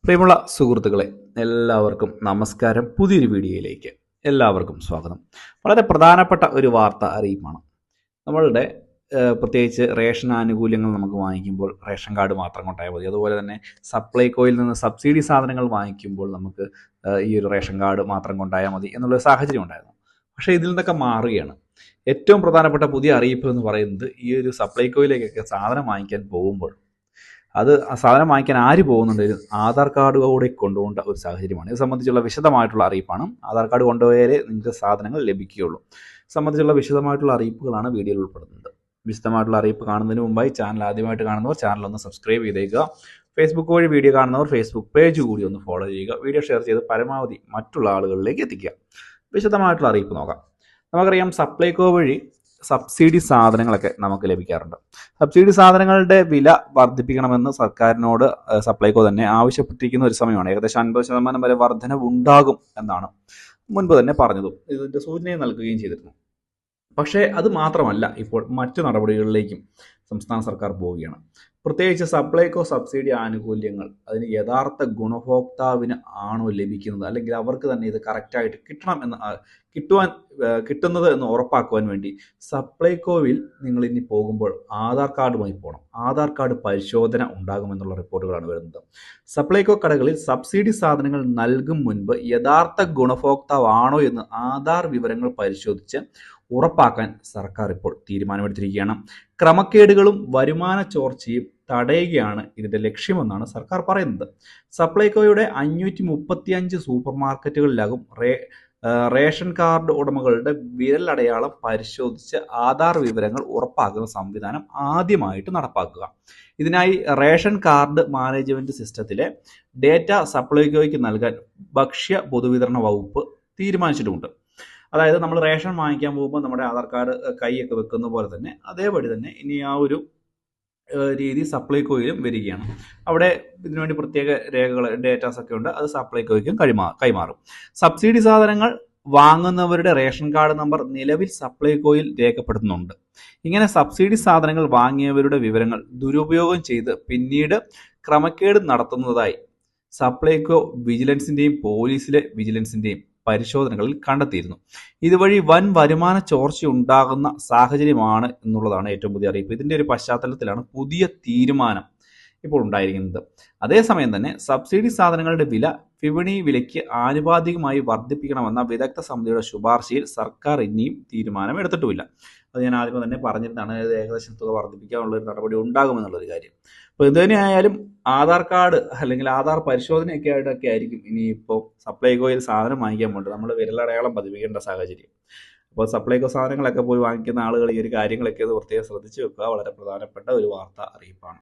പ്രിയമുള്ള സുഹൃത്തുക്കളെ, എല്ലാവർക്കും നമസ്കാരം. പുതിയൊരു വീഡിയോയിലേക്ക് എല്ലാവർക്കും സ്വാഗതം. വളരെ പ്രധാനപ്പെട്ട ഒരു വാർത്ത അറിയിപ്പാണ്. നമ്മളുടെ പ്രത്യേകിച്ച് റേഷൻ ആനുകൂല്യങ്ങൾ നമുക്ക് വാങ്ങിക്കുമ്പോൾ റേഷൻ കാർഡ് മാത്രം കൊണ്ടായാൽ മതി. അതുപോലെ തന്നെ സപ്ലൈകോയിൽ നിന്ന് സബ്സിഡി സാധനങ്ങൾ വാങ്ങിക്കുമ്പോൾ നമുക്ക് ഈ ഒരു റേഷൻ കാർഡ് മാത്രം കൊണ്ടായാൽ മതി എന്നുള്ളൊരു സാഹചര്യം ഉണ്ടായിരുന്നു. പക്ഷേ ഇതിൽ നിന്നൊക്കെ മാറുകയാണ്. ഏറ്റവും പ്രധാനപ്പെട്ട പുതിയ അറിയിപ്പ് എന്ന് പറയുന്നത്, ഈ ഒരു സപ്ലൈകോയിലേക്കൊക്കെ സാധനം വാങ്ങിക്കാൻ പോകുമ്പോൾ അത് ആ സാധനം വാങ്ങിക്കാൻ ആര് പോകുന്നുണ്ടെങ്കിലും ആധാർ കാർഡ് കൂടെ കൊണ്ടുപോകേണ്ട ഒരു സാഹചര്യമാണ്. ഇത് സംബന്ധിച്ചുള്ള വിശദമായിട്ടുള്ള അറിയിപ്പാണ്. ആധാർ കാർഡ് കൊണ്ടുപോയാലേ നിങ്ങൾക്ക് സാധനങ്ങൾ ലഭിക്കുകയുള്ളൂ. സംബന്ധിച്ചുള്ള വിശദമായിട്ടുള്ള അറിയിപ്പുകളാണ് വീഡിയോയിൽ ഉൾപ്പെടുന്നത്. വിശദമായിട്ടുള്ള അറിയിപ്പ് കാണുന്നതിന് മുമ്പായി ചാനൽ ആദ്യമായിട്ട് കാണുന്നവർ ചാനൽ ഒന്ന് സബ്സ്ക്രൈബ് ചെയ്തേക്കുക. ഫേസ്ബുക്ക് വഴി വീഡിയോ കാണുന്നവർ ഫേസ്ബുക്ക് പേജ് കൂടി ഒന്ന് ഫോളോ ചെയ്യുക. വീഡിയോ ഷെയർ ചെയ്ത് പരമാവധി മറ്റുള്ള ആളുകളിലേക്ക് എത്തിക്കുക. വിശദമായിട്ടുള്ള അറിയിപ്പ് നോക്കാം. നമുക്കറിയാം, സപ്ലൈകോ വഴി സബ്സിഡി സാധനങ്ങളൊക്കെ നമുക്ക് ലഭിക്കാറുണ്ട്. സബ്സിഡി സാധനങ്ങളുടെ വില വർദ്ധിപ്പിക്കണമെന്ന് സർക്കാരിനോട് സപ്ലൈകോ തന്നെ ആവശ്യപ്പെട്ടിരിക്കുന്ന ഒരു സമയമാണ്. ഏകദേശം 50% വരെ വർധനവ് ഉണ്ടാകും എന്നാണ് മുൻപ് തന്നെ പറഞ്ഞതും ഇതിൻ്റെ സൂചനയും നൽകുകയും ചെയ്തിരുന്നു. പക്ഷേ അത് മാത്രമല്ല, ഇപ്പോൾ മറ്റു നടപടികളിലേക്കും സംസ്ഥാന സർക്കാർ പോവുകയാണ്. പ്രത്യേകിച്ച് സപ്ലൈകോ സബ്സിഡി ആനുകൂല്യങ്ങൾ അതിന് യഥാർത്ഥ ഗുണഭോക്താവിന് ആണോ ലഭിക്കുന്നത്, അല്ലെങ്കിൽ അവർക്ക് തന്നെ ഇത് കറക്റ്റായിട്ട് കിട്ടുന്നത് എന്ന് ഉറപ്പാക്കുവാൻ വേണ്ടി സപ്ലൈകോവിൽ നിങ്ങൾ ഇനി പോകുമ്പോൾ ആധാർ കാർഡുമായി പോകണം. ആധാർ കാർഡ് പരിശോധന ഉണ്ടാകുമെന്നുള്ള റിപ്പോർട്ടുകളാണ് വരുന്നത്. സപ്ലൈകോ കടകളിൽ സബ്സിഡി സാധനങ്ങൾ നൽകും മുൻപ് യഥാർത്ഥ ഗുണഭോക്താവാണോ എന്ന് ആധാർ വിവരങ്ങൾ പരിശോധിച്ച് ഉറപ്പാക്കാൻ സർക്കാർ ഇപ്പോൾ തീരുമാനമെടുത്തിരിക്കുകയാണ്. ക്രമക്കേടുകളും വരുമാന ചോർച്ചയും തടയുകയാണ് ഇതിന്റെ ലക്ഷ്യമെന്നാണ് സർക്കാർ പറയുന്നത്. സപ്ലൈകോയുടെ 535 സൂപ്പർ മാർക്കറ്റുകളിലാകും റേഷൻ കാർഡ് ഉടമകളുടെ വിരലടയാളം പരിശോധിച്ച് ആധാർ വിവരങ്ങൾ ഉറപ്പാക്കുന്ന സംവിധാനം ആദ്യമായിട്ട് നടപ്പാക്കുക. ഇതിനായി റേഷൻ കാർഡ് മാനേജ്മെന്റ് സിസ്റ്റത്തിലെ ഡേറ്റ സപ്ലൈകോയ്ക്ക് നൽകാൻ ഭക്ഷ്യ പൊതുവിതരണ വകുപ്പ് തീരുമാനിച്ചിട്ടുമുണ്ട്. അതായത് നമ്മൾ റേഷൻ വാങ്ങിക്കാൻ പോകുമ്പോൾ നമ്മുടെ ആധാർ കാർഡ് കൈയൊക്കെ വെക്കുന്ന പോലെ തന്നെ അതേപടി തന്നെ ഇനി ആ ഒരു രീതി സപ്ലൈകോയിലും വരികയാണ്. അവിടെ ഇതിനുവേണ്ടി പ്രത്യേക രേഖകൾ, ഡേറ്റാസ് ഒക്കെ ഉണ്ട്. അത് സപ്ലൈകോയ്ക്കും കൈമാറും. സബ്സിഡി സാധനങ്ങൾ വാങ്ങുന്നവരുടെ റേഷൻ കാർഡ് നമ്പർ നിലവിൽ സപ്ലൈകോയിൽ രേഖപ്പെടുത്തുന്നുണ്ട്. ഇങ്ങനെ സബ്സിഡി സാധനങ്ങൾ വാങ്ങിയവരുടെ വിവരങ്ങൾ ദുരുപയോഗം ചെയ്ത് പിന്നീട് ക്രമക്കേട് നടത്തുന്നതായി സപ്ലൈകോ വിജിലൻസിന്റെയും പോലീസിലെ വിജിലൻസിന്റെയും പരിശോധനകളിൽ കണ്ടെത്തിയിരുന്നു. ഇതുവഴി വൻ വരുമാന ചോർച്ച ഉണ്ടാകുന്ന സാഹചര്യമാണ് എന്നുള്ളതാണ് ഏറ്റവും പുതിയ അറിയിപ്പ്. ഇതിന്റെ ഒരു പശ്ചാത്തലത്തിലാണ് പുതിയ തീരുമാനം ഇപ്പോൾ ഉണ്ടായിരിക്കുന്നത്. അതേസമയം തന്നെ സബ്സിഡി സാധനങ്ങളുടെ വില വിപണി വിലയ്ക്ക് ആനുപാതികമായി വർദ്ധിപ്പിക്കണമെന്ന വിദഗ്ധ സമിതിയുടെ ശുപാർശയിൽ സർക്കാർ ഇനിയും തീരുമാനം എടുത്തിട്ടുമില്ല. അത് ഞാൻ ആദ്യമേ തന്നെ പറഞ്ഞിരുന്നതാണ്, ഏകദേശം തുക വർദ്ധിപ്പിക്കാനുള്ളൊരു നടപടി ഉണ്ടാകുമെന്നുള്ളൊരു കാര്യം. അപ്പോൾ ഇത് തന്നെയായാലും ആധാർ കാർഡ് അല്ലെങ്കിൽ ആധാർ പരിശോധനയൊക്കെ ആയിട്ടൊക്കെ ആയിരിക്കും ഇനിയിപ്പോൾ സപ്ലൈകോയിൽ സാധനം വാങ്ങിക്കാൻ വേണ്ടി നമ്മൾ വിരലടയാളം പതിപ്പിക്കേണ്ട സാഹചര്യം. അപ്പോൾ സപ്ലൈകോ സാധനങ്ങളൊക്കെ പോയി വാങ്ങിക്കുന്ന ആളുകൾ ഈ ഒരു കാര്യങ്ങളൊക്കെ ഒന്ന് പ്രത്യേകം ശ്രദ്ധിച്ചു വെക്കുക. വളരെ പ്രധാനപ്പെട്ട ഒരു വാർത്ത അറിയിപ്പാണ്.